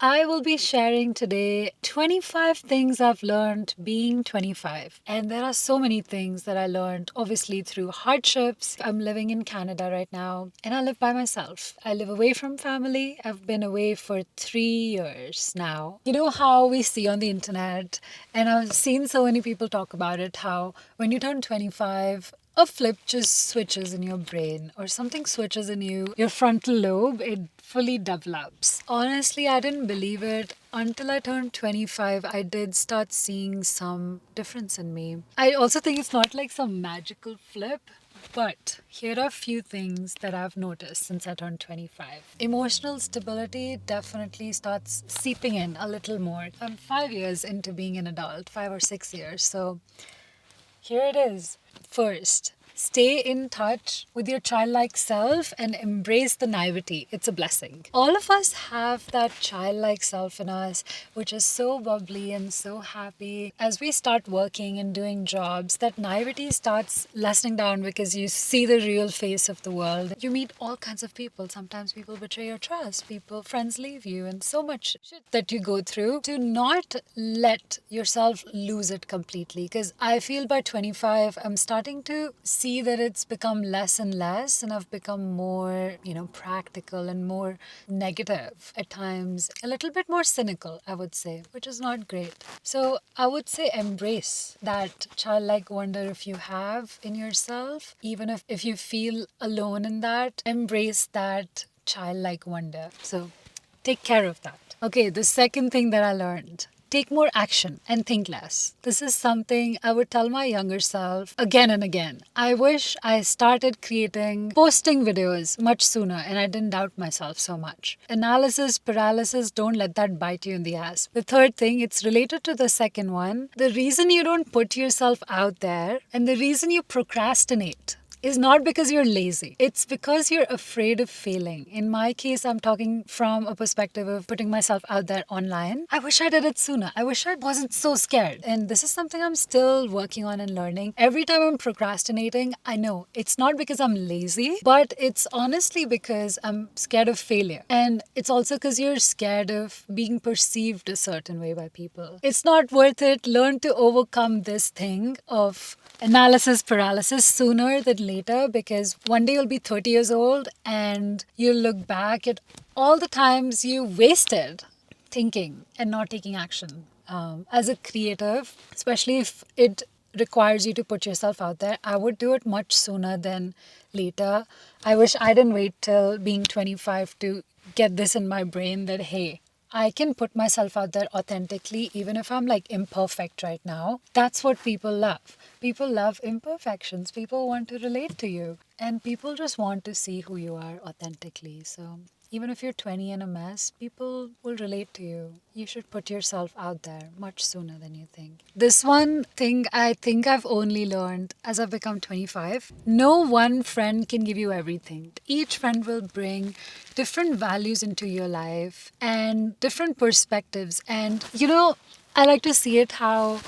I will be sharing today 25 things I've learned being 25. And there are so many things that I learned, obviously, through hardships. I'm living in Canada right now, and I live by myself. I live away from family. I've been away for 3 years now. You know how we see on the internet, and I've seen so many people talk about it, how when you turn 25, a flip just switches in your brain or something switches in your frontal lobe, it fully develops. Honestly, I didn't believe it until I turned 25. I did start seeing some difference in me. I also think it's not like some magical flip, but here are a few things that I've noticed since I turned 25. Emotional stability definitely starts seeping in a little more. I'm 5 years into being an adult, 5 or 6 years, so here it is. First, stay in touch with your childlike self and embrace the naivety. It's a blessing. All of us have that childlike self in us, which is so bubbly and so happy. As we start working and doing jobs, that naivety starts lessening down because you see the real face of the world. You meet all kinds of people. Sometimes people betray your trust, friends leave you, and so much shit that you go through. Do not let yourself lose it completely, because I feel by 25, I'm starting to see that it's become less and less, and I've become more, practical and more negative at times, a little bit more cynical, I would say, which is not great. So I would say embrace that childlike wonder if you have in yourself, even if you feel alone in that, embrace that childlike wonder. So take care of that. Okay, the second thing that I learned, take more action and think less. This is something I would tell my younger self again and again. I wish I started posting videos much sooner and I didn't doubt myself so much. Analysis paralysis, don't let that bite you in the ass. The third thing, it's related to the second one. The reason you don't put yourself out there and the reason you procrastinate is not because you're lazy. It's because you're afraid of failing. In my case, I'm talking from a perspective of putting myself out there online. I wish I did it sooner. I wish I wasn't so scared. And this is something I'm still working on and learning. Every time I'm procrastinating, I know it's not because I'm lazy, but it's honestly because I'm scared of failure. And it's also because you're scared of being perceived a certain way by people. It's not worth it. Learn to overcome this thing of analysis paralysis sooner than later, because one day you'll be 30 years old and you'll look back at all the times you wasted thinking and not taking action. As a creative, especially if it requires you to put yourself out there, I would do it much sooner than later. I wish I didn't wait till being 25 to get this in my brain that, hey, I can put myself out there authentically, even if I'm like imperfect right now. That's what people love. People love imperfections. People want to relate to you. And people just want to see who you are authentically. So even if you're 20 and a mess, people will relate to you. You should put yourself out there much sooner than you think. This one thing I think I've only learned as I've become 25. No one friend can give you everything. Each friend will bring different values into your life and different perspectives. And, I like to see it how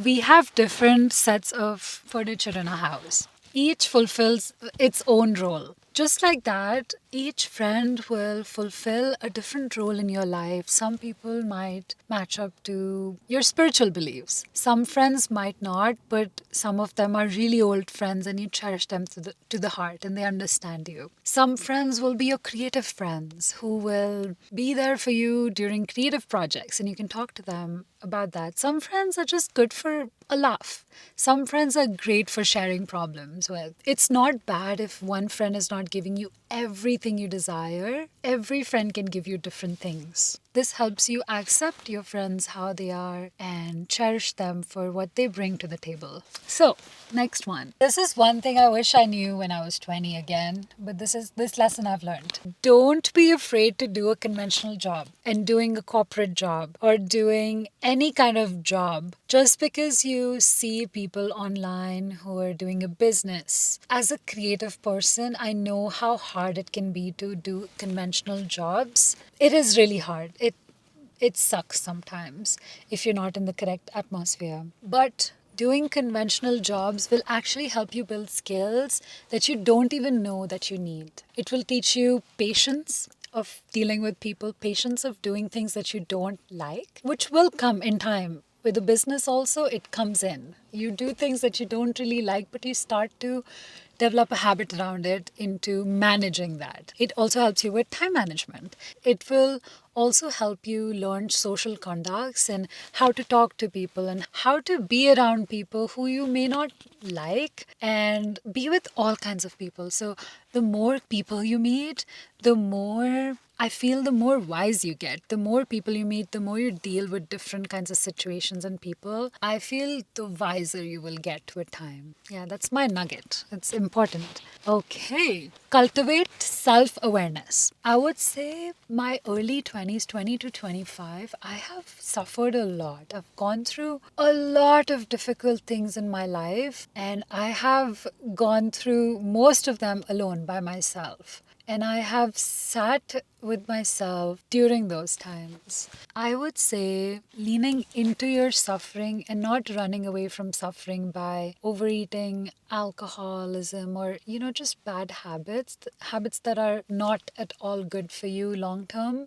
we have different sets of furniture in a house. Each fulfills its own role. Just like that, each friend will fulfill a different role in your life. Some people might match up to your spiritual beliefs. Some friends might not, but some of them are really old friends and you cherish them to the heart and they understand you. Some friends will be your creative friends who will be there for you during creative projects and you can talk to them about that. Some friends are just good for a laugh. Some friends are great for sharing problems with. It's not bad if one friend is not giving you everything you desire. Every friend can give you different things. This helps you accept your friends how they are and cherish them for what they bring to the table. So, next one. This is one thing I wish I knew when I was 20 again, but this lesson I've learned. Don't be afraid to do a conventional job and doing a corporate job or doing any kind of job just because you see people online who are doing a business. As a creative person, I know how hard it can be to do conventional jobs. It is really hard. It sucks sometimes if you're not in the correct atmosphere. But doing conventional jobs will actually help you build skills that you don't even know that you need. It will teach you patience, of dealing with people, patience of doing things that you don't like, which will come in time. With a business also, it comes in. You do things that you don't really like, but you start to develop a habit around it into managing that. It also helps you with time management. It will also help you learn social conducts and how to talk to people and how to be around people who you may not like and be with all kinds of people. So the more people you meet, the more I feel the more wise you get. The more people you meet, the more you deal with different kinds of situations and people, I feel the wiser you will get with time. Yeah, that's my nugget. It's important. Okay. Cultivate self awareness. I would say my early 20s, 20 to 25, I have suffered a lot. I've gone through a lot of difficult things in my life, and I have gone through most of them alone by myself. And I have sat with myself during those times. I would say leaning into your suffering and not running away from suffering by overeating, alcoholism, or, just bad habits, habits that are not at all good for you long term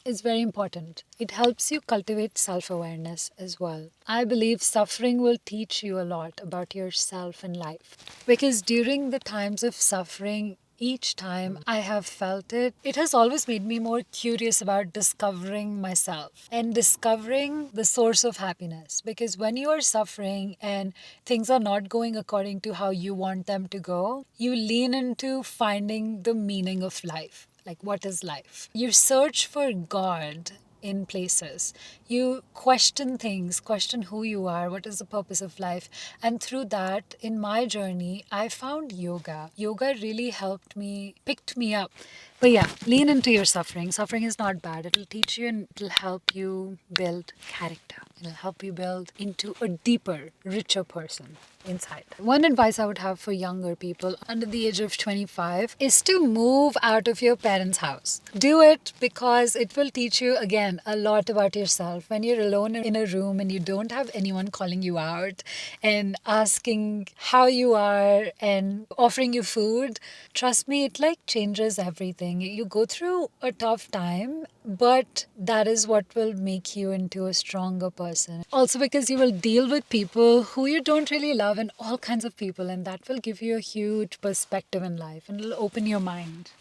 is very important. It helps you cultivate self awareness as well. I believe suffering will teach you a lot about yourself and life. Because during the times of suffering, each time I have felt it, it has always made me more curious about discovering myself and discovering the source of happiness. Because when you are suffering and things are not going according to how you want them to go, you lean into finding the meaning of life. Like, what is life? You search for God in places. You question things, question who you are, what is the purpose of life. And through that, in my journey, I found yoga. Yoga really helped me, picked me up. But yeah, lean into your suffering. Suffering is not bad. It'll teach you and it'll help you build character. It'll help you build into a deeper, richer person inside. One advice I would have for younger people under the age of 25 is to move out of your parents' house. Do it because it will teach you, again, a lot about yourself. When you're alone in a room and you don't have anyone calling you out and asking how you are and offering you food, trust me, it like changes everything. You go through a tough time, but that is what will make you into a stronger person. Also, because you will deal with people who you don't really love and all kinds of people, and that will give you a huge perspective in life and it'll open your mind.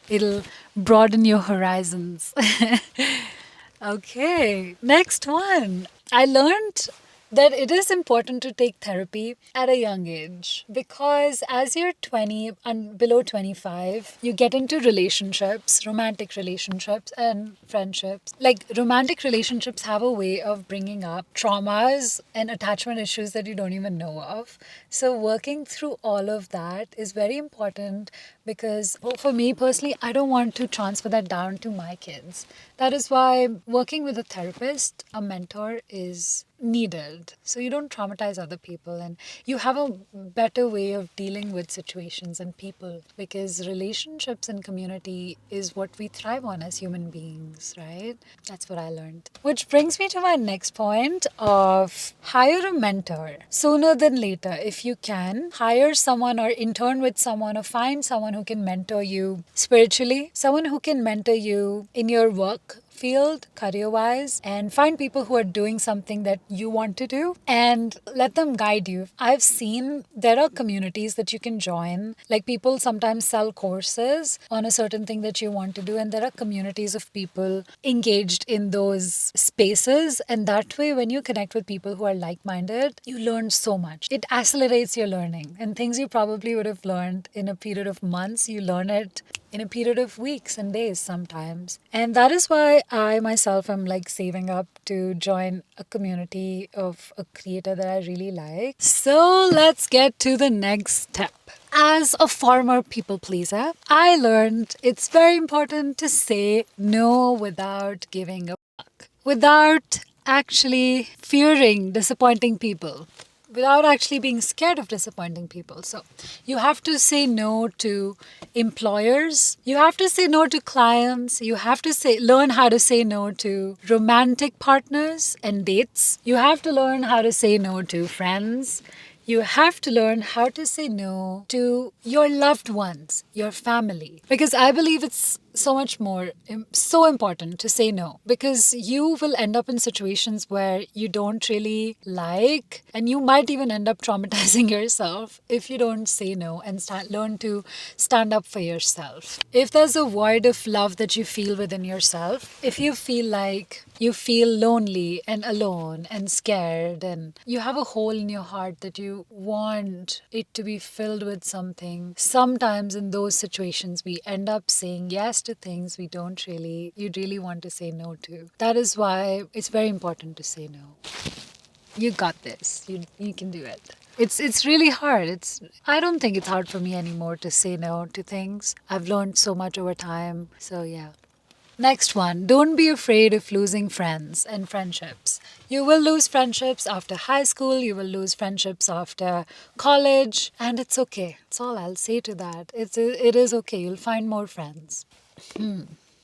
It'll broaden your horizons. Okay, next one. I learned that it is important to take therapy at a young age because as you're 20 and below 25, you get into relationships, romantic relationships and friendships. Like, romantic relationships have a way of bringing up traumas and attachment issues that you don't even know of. So working through all of that is very important because for me personally, I don't want to transfer that down to my kids. That is why working with a therapist, a mentor, is needed so you don't traumatize other people and you have a better way of dealing with situations and people, because relationships and community is what we thrive on as human beings, right? That's what I learned. Which brings me to my next point of hire a mentor sooner than later. If you can, hire someone or intern with someone or find someone who can mentor you spiritually, someone who can mentor you in your work field, career wise, and find people who are doing something that you want to do and let them guide you. I've seen there are communities that you can join. Like, people sometimes sell courses on a certain thing that you want to do, and there are communities of people engaged in those spaces. And that way, when you connect with people who are like minded, you learn so much. It accelerates your learning, and things you probably would have learned in a period of months, you learn it in a period of weeks and days sometimes. And that is why I myself am like saving up to join a community of a creator that I really like. So let's get to the next step. As a former people pleaser, I learned it's very important to say no without giving a fuck, without actually fearing disappointing people, without actually being scared of disappointing people. So you have to say no to employers, you have to say no to clients, you have to learn how to say no to romantic partners and dates, you have to learn how to say no to friends, you have to learn how to say no to your loved ones, your family. Because I believe it's so much more, so important to say no, because you will end up in situations where you don't really like, and you might even end up traumatizing yourself if you don't say no and learn to stand up for yourself. If there's a void of love that you feel within yourself, if you feel like you feel lonely and alone and scared, and you have a hole in your heart that you want it to be filled with something, sometimes in those situations we end up saying yes to things you really want to say no to. That is why it's very important to say no. You got this. You can do it. It's really hard. I don't think it's hard for me anymore to say no to things. I've learned so much over time. So yeah. Next one, don't be afraid of losing friends and friendships. You will lose friendships after high school, you will lose friendships after college, and it's okay. That's all I'll say to that. It is okay. You'll find more friends.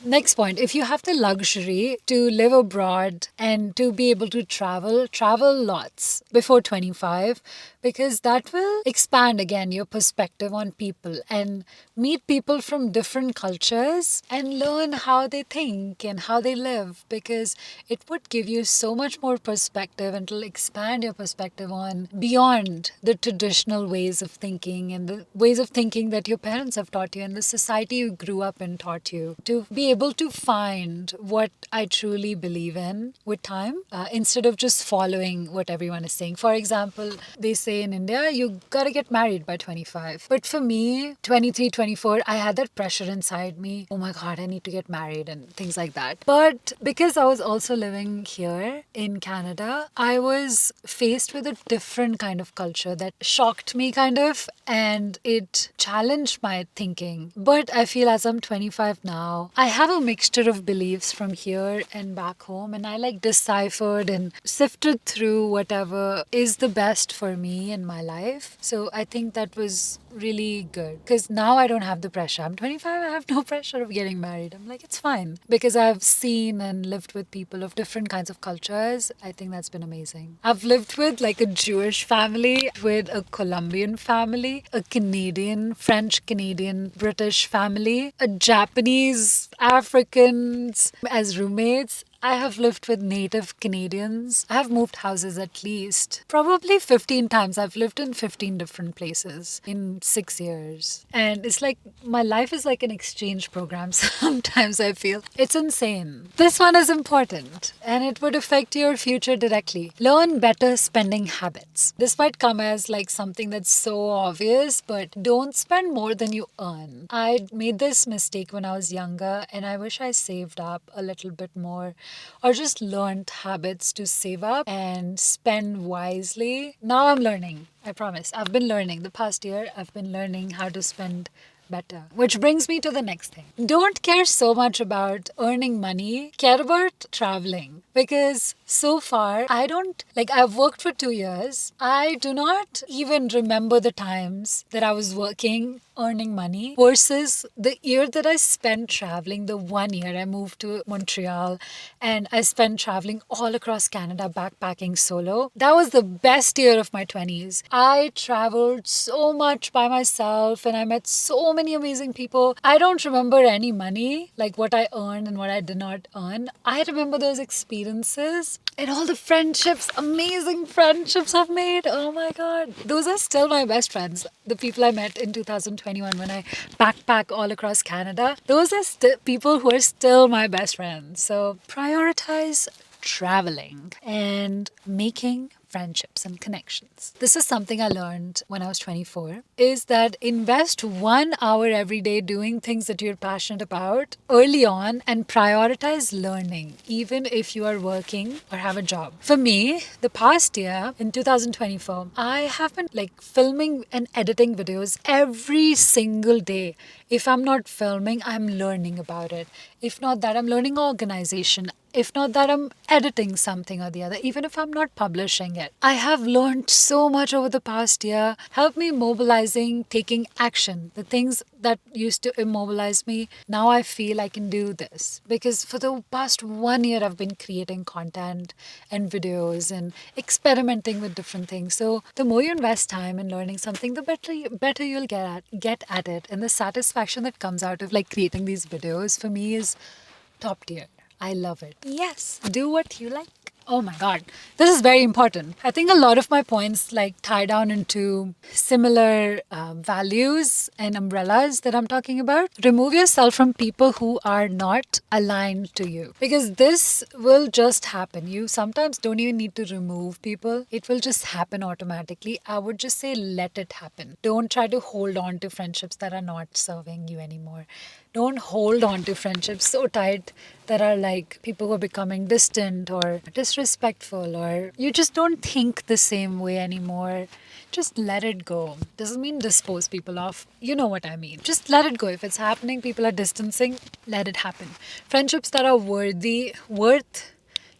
Next point, if you have the luxury to live abroad and to be able to travel lots before 25, because that will expand again your perspective on people and meet people from different cultures and learn how they think and how they live, because it would give you so much more perspective and it'll expand your perspective on beyond the traditional ways of thinking and the ways of thinking that your parents have taught you and the society you grew up in taught you, to be able to find what I truly believe in with time, instead of just following what everyone is saying. For example, they say in India, you gotta get married by 25. But for me, 23, 24, I had that pressure inside me. Oh my God, I need to get married and things like that. But because I was also living here in Canada, I was faced with a different kind of culture that shocked me kind of, and it challenged my thinking. But I feel as I'm 25 now, I have a mixture of beliefs from here and back home, and I like deciphered and sifted through whatever is the best for me in my life. So I think that was really good, because now I don't have the pressure. I'm 25, I have no pressure of getting married. I'm like, it's fine, because I've seen and lived with people of different kinds of cultures. I think that's been amazing. I've lived with like a Jewish family, with a Colombian family, a Canadian, French Canadian, British family, a Japanese, Africans as roommates. I have lived with native Canadians. I have moved houses at least probably 15 times. I've lived in 15 different places in 6 years. And it's like my life is like an exchange program. Sometimes I feel it's insane. This one is important and it would affect your future directly. Learn better spending habits. This might come as like something that's so obvious, but don't spend more than you earn. I made this mistake when I was younger and I wish I saved up a little bit more, or just learned habits to save up and spend wisely. Now I'm learning. I promise. I've been learning. The past year, I've been learning how to spend better. Which brings me to the next thing. Don't care so much about earning money. Care about traveling. Because so far, I've worked for 2 years. I do not even remember the times that I was working, earning money, versus the year that I spent traveling. The 1 year I moved to Montreal and I spent traveling all across Canada, backpacking solo. That was the best year of my 20s. I traveled so much by myself and I met so many amazing people. I don't remember any money, like what I earned and what I did not earn. I remember those experiences and all the friendships, amazing friendships I've made. Oh my God. Those are still my best friends. The people I met in 2021 when I backpack all across Canada, those are people who are still my best friends. So prioritize traveling and making friendships and connections. This is something I learned when I was 24, is that invest 1 hour every day doing things that you're passionate about early on and prioritize learning, even if you are working or have a job. For me, the past year in 2024, I have been like filming and editing videos every single day. If I'm not filming, I'm learning about it. If not that, I'm learning organization. If not that, I'm editing something or the other, even if I'm not publishing it. I have learned so much over the past year. Help me mobilizing, taking action. The things that used to immobilize me, now I feel I can do this. Because for the past 1 year, I've been creating content and videos and experimenting with different things. So the more you invest time in learning something, the better you'll get at it. And the satisfaction satisfaction that comes out of like creating these videos for me is top tier. I love it. Yes, do what you like. Oh my God. This is very important. I think a lot of my points like tie down into similar values and umbrellas that I'm talking about. Remove yourself from people who are not aligned to you because this will just happen. You sometimes don't even need to remove people. It will just happen automatically. I would just say let it happen. Don't try to hold on to friendships that are not serving you anymore. Don't hold on to friendships so tight that are like people who are becoming distant or disrespectful or you just don't think the same way anymore. Just let it go. Doesn't mean dispose people off. You know what I mean. Just let it go. If it's happening, people are distancing, let it happen. Friendships that are worth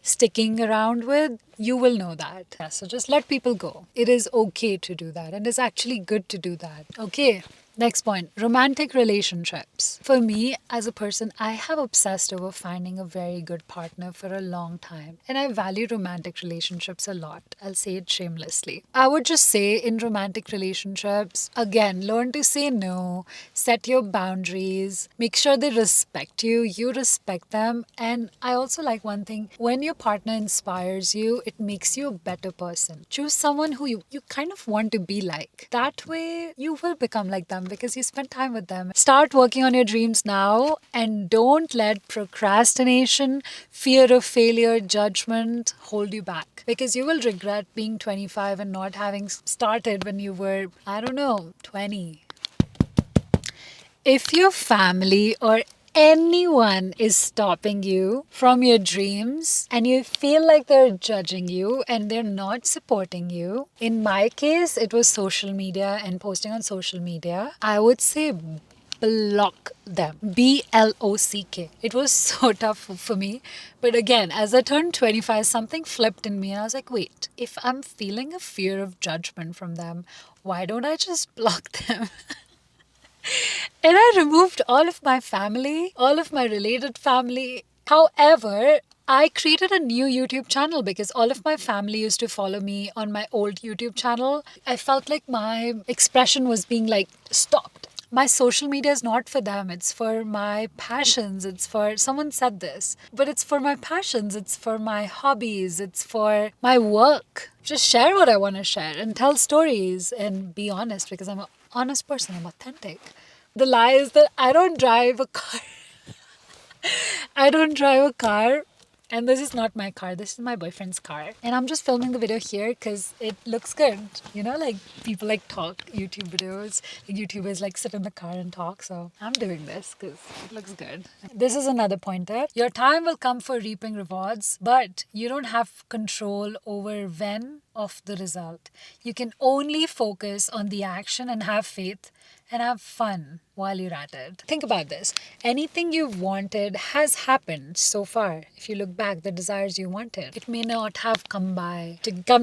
sticking around with, you will know that. Yeah, so just let people go. It is okay to do that and it's actually good to do that. Okay. Next point, romantic relationships. For me, as a person, I have obsessed over finding a very good partner for a long time. And I value romantic relationships a lot. I'll say it shamelessly. I would just say in romantic relationships, again, learn to say no, set your boundaries, make sure they respect you, you respect them. And I also like one thing, when your partner inspires you, it makes you a better person. Choose someone who you kind of want to be like. That way, you will become like them because you spend time with them. Start working on your dreams now and don't let procrastination, fear of failure, judgment hold you back because you will regret being 25 and not having started when you were, I don't know, 20. If your family or anyone is stopping you from your dreams and you feel like they're judging you and they're not supporting you, in my case, it was social media and posting on social media, I would say block them. BLOCK. It was so tough for me. But again, as I turned 25, something flipped in me and I was like, wait, if I'm feeling a fear of judgment from them, why don't I just block them? And I removed all of my family, all of my related family. However, I created a new YouTube channel because all of my family used to follow me on my old YouTube channel. I felt like my expression was being like stopped. My social media is not for them. It's for my passions. It's for, someone said this, but it's for my passions. It's for my hobbies. It's for my work. Just share what I want to share and tell stories and be honest because I'm an honest person. I'm authentic. The lie is that I don't drive a car. I don't drive a car. And this is not my car. This is my boyfriend's car. And I'm just filming the video here because it looks good. You know, like people like talk YouTube videos. Like YouTubers like sit in the car and talk. So I'm doing this because it looks good. This is another pointer. Your time will come for reaping rewards, but you don't have control over when of the result. You can only focus on the action and have faith and have fun while you're at it. Think about this. Anything you've wanted has happened so far. If you look back, the desires you wanted, it may not have come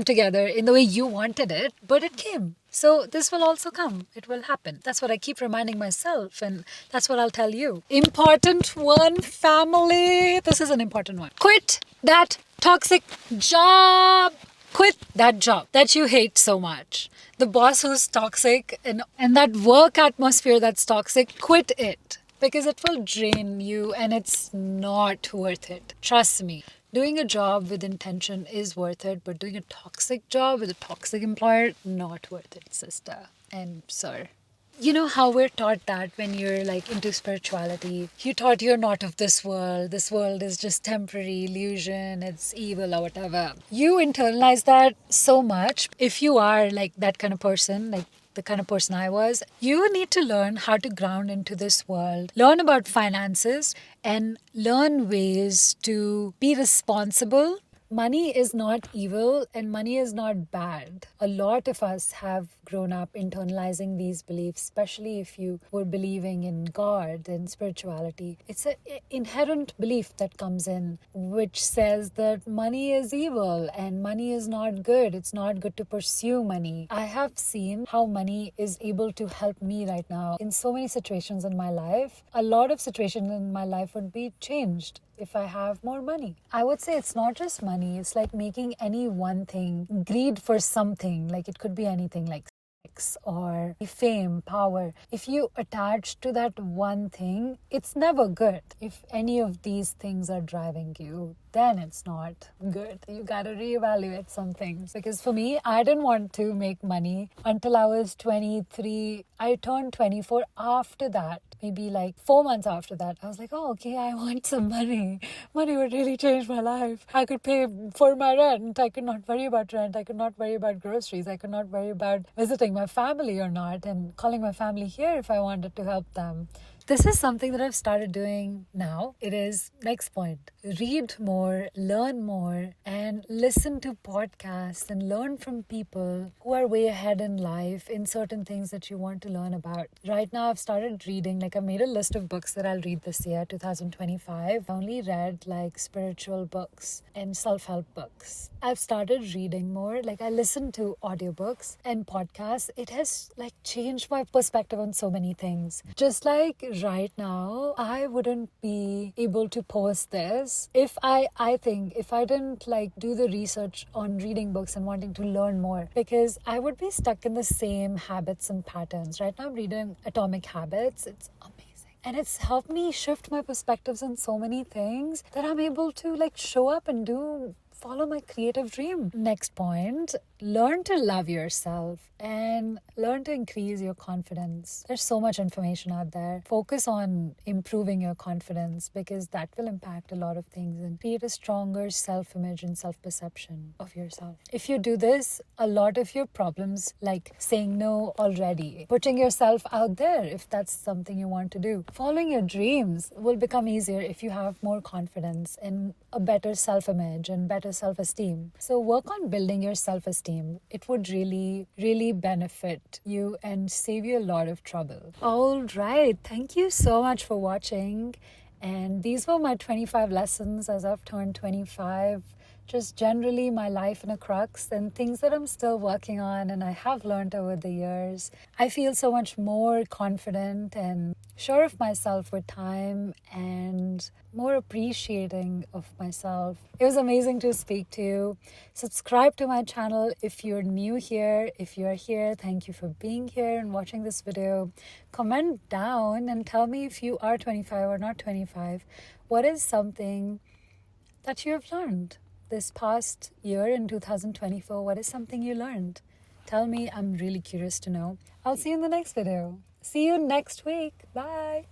together in the way you wanted it, but it came. So this will also come. It will happen. That's what I keep reminding myself and that's what I'll tell you. Important one, family. This is an important one. Quit that toxic job. Quit that job that you hate so much. The boss who's toxic and that work atmosphere that's toxic, quit it because it will drain you and it's not worth it. Trust me. Doing a job with intention is worth it, but doing a toxic job with a toxic employer, not worth it, sister and sir. You know how we're taught that when you're like into spirituality, you're taught you're not of this world. This world is just temporary illusion. It's evil or whatever. You internalize that so much. If you are like that kind of person, like the kind of person I was, you need to learn how to ground into this world, learn about finances and learn ways to be responsible. Money is not evil and money is not bad. A lot of us have grown up internalizing these beliefs, especially if you were believing in God and spirituality. It's an inherent belief that comes in which says that money is evil and money is not good. It's not good to pursue money. I have seen how money is able to help me right now in so many situations in my life. A lot of situations in my life would be changed if I have more money. I would say it's not just money. It's like making any one thing, greed for something. Like it could be anything like or fame, power. If you attach to that one thing, it's never good. If any of these things are driving you, then it's not good. You gotta reevaluate some things. Because for me, I didn't want to make money until I was 23. I turned 24 after that. Maybe like 4 months after that, I was like, oh, okay, I want some money. Money would really change my life. I could pay for my rent. I could not worry about rent. I could not worry about groceries. I could not worry about visiting my family or not and calling my family here if I wanted to help them. This is something that I've started doing now. It is next point. Read more, learn more, and listen to podcasts and learn from people who are way ahead in life in certain things that you want to learn about. Right now, I've started reading, I made a list of books that I'll read this year, 2025. I only read spiritual books and self-help books. I've started reading more. I listen to audiobooks and podcasts. It has changed my perspective on so many things. Just right now, I wouldn't be able to post this if I think if I didn't do the research on reading books and wanting to learn more, because I would be stuck in the same habits and patterns. Right now I'm reading Atomic Habits. It's amazing. And it's helped me shift my perspectives on so many things that I'm able to show up and follow my creative dream. Next point, learn to love yourself and learn to increase your confidence. There's so much information out there. Focus on improving your confidence, because that will impact a lot of things and create a stronger self-image and self-perception of yourself. If you do this, a lot of your problems, like saying no already, putting yourself out there if that's something you want to do, following your dreams will become easier if you have more confidence and a better self-image and better self-esteem. So work on building your self-esteem. It would really, really benefit you and save you a lot of trouble. All right. Thank you so much for watching. And these were my 25 lessons as I've turned 25. Just generally my life in a crux and things that I'm still working on and I have learned over the years. I feel so much more confident and sure of myself with time and more appreciating of myself. It was amazing to speak to you. Subscribe to my channel if you're new here. If you're here, thank you for being here and watching this video. Comment down and tell me if you are 25 or not 25. What is something that you have learned this past year in 2024? What is something you learned? Tell me. I'm really curious to know. I'll see you in the next video. See you next week. Bye.